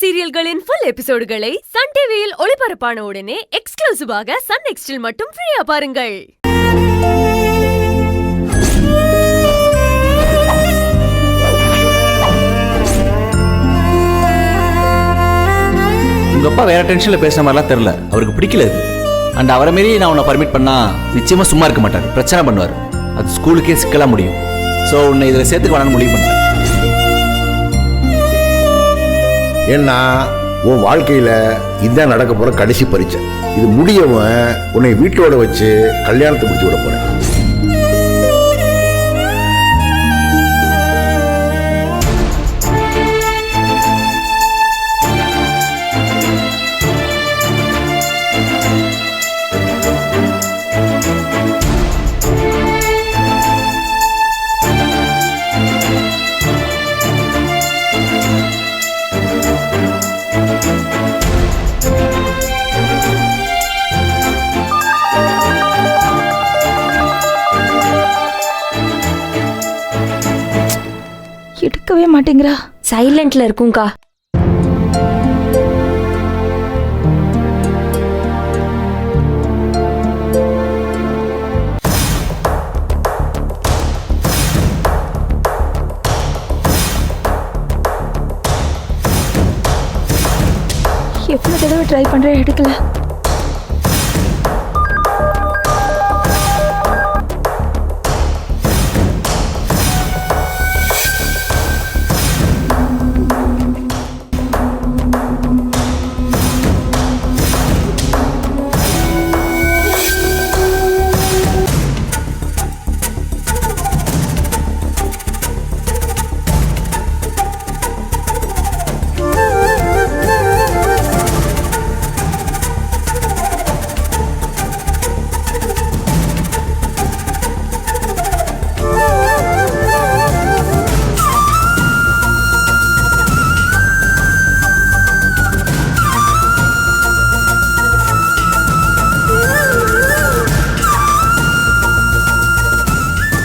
சீரியல்களின் full எபிசோடுகளை Sun டிவியில் ஒளிபரப்பான உடனே எக்ஸ்க்ளூசிவாக சன் நெக்ஸ்டில் மட்டும் ஃப்ரீயா பாருங்கள். உங்க அப்பா வேற டென்ஷன்ல பேசுற மாதிரிலாம் தெரியல, அவருக்கு பிடிக்கல இது. அண்ட் அவரை மாரி நான் உன்னை பர்மிட் பண்ணா நிச்சயமா சும்மா இருக்க மாட்டாரு, பிரச்சனை பண்ணுவார். அது ஸ்கூலுக்கே சிக்கலா முடியும். ஸோ உன்னை இதில் சேர்த்துக்க வேணாம்னு முடிவு பண்ணேன். ஏன்னா உன் வாழ்க்கையில் இதுதான் நடக்க போகிற கடைசி பரீட்சை. இது முடியவன் உன்னை வீட்டோட வச்சு கல்யாணத்தை முடிச்சு விட போகிறேன். எடுக்கவே மாட்டேங்கிறா. சைலண்ட்ல இருக்கும்க்கா. எவ்வளவு தடவை ட்ரை பண்றேன், எடுக்கல.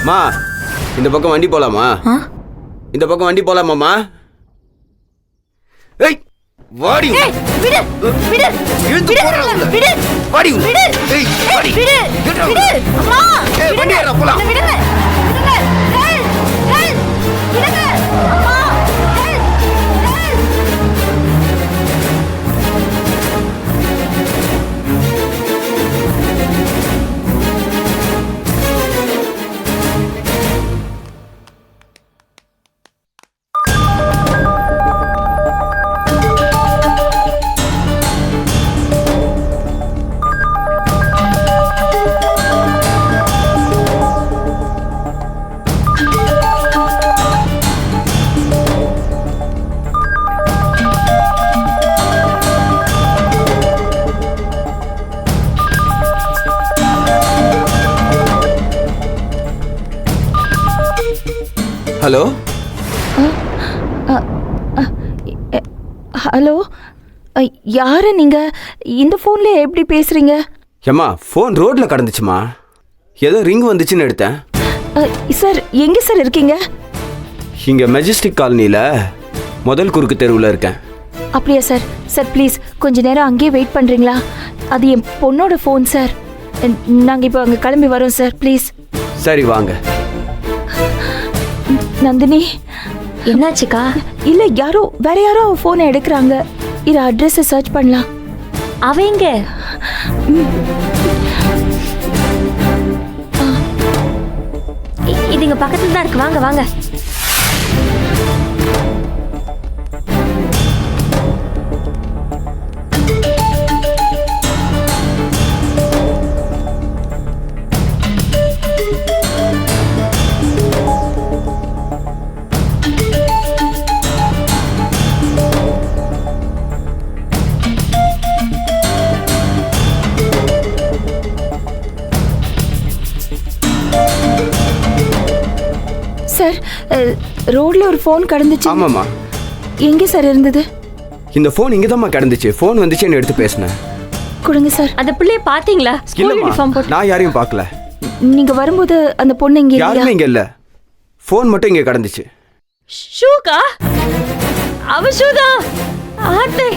மா, இந்த பக்கம் வண்டி போலாமா? இந்த பக்கம் வண்டி போலாமாமா? ஏய் வாடி. விடு விடு இழுத்து போறல. விடு வாடி. விடு. ஏய் வாடி. விடு. விடு. அம்மா. ஏய் வண்டி ஏற போலாம். விடுங்க. விடுங்க. ஏய். ஏய். விடுங்க. அம்மா. ஏய். ஏய். ஹலோ ஹலோ, யாரு நீங்க? இந்த போன்ல எப்படி பேசுறீங்க? ஏம்மா, ஃபோன் ரோட்ல கடந்துச்சுமா. ஏதோ ரிங் வந்துச்சுன்னு எடுத்தேன். சார், எங்க சார் இருக்கீங்க? இங்க மெஜஸ்டிக் காலனில முதல் குறுக்கு தெருவில் இருக்கேன். அப்படியா சார்? சார் ப்ளீஸ் கொஞ்ச நேரம் அங்கேயே வெயிட் பண்றீங்களா? அது என் பொண்ணோட ஃபோன் சார். நாங்க இப்போ அங்க கிளம்பி வரோம் சார், ப்ளீஸ். சரி வாங்க. நந்தினி, என்னாச்சுக்கா? இல்ல வேற யாரோ போனை எடுக்கிறாங்க. இரு, அட்ரஸ் சர்ச் பண்ணலாம். அவங்க இதுங்க பக்கத்துல தான் இருக்கு. வாங்க வாங்க. சார், ரோட்ல ஒரு போன் கடந்துச்சு. ஆமாம்மா. எங்க சார் இருந்தது? இந்த ஃபோன் இங்கே தான்மா கிடந்துச்சு. ஃபோன் வந்துச்சுன்னு எடுத்து பேசினேன். கொடுங்க சார். அந்த பிள்ளைய பாத்தீங்களா? ஸ்கூல் யூனிஃபார்ம் போட்டு. நான் யாரையும் பார்க்கல. நீங்க வரும்போது அந்த பொண்ணு இங்க யாருமே இங்க இல்ல. ஃபோன் மட்டும் இங்க கடந்துச்சு. ஷூக்கா? அவ ஷூ தான். அத்தை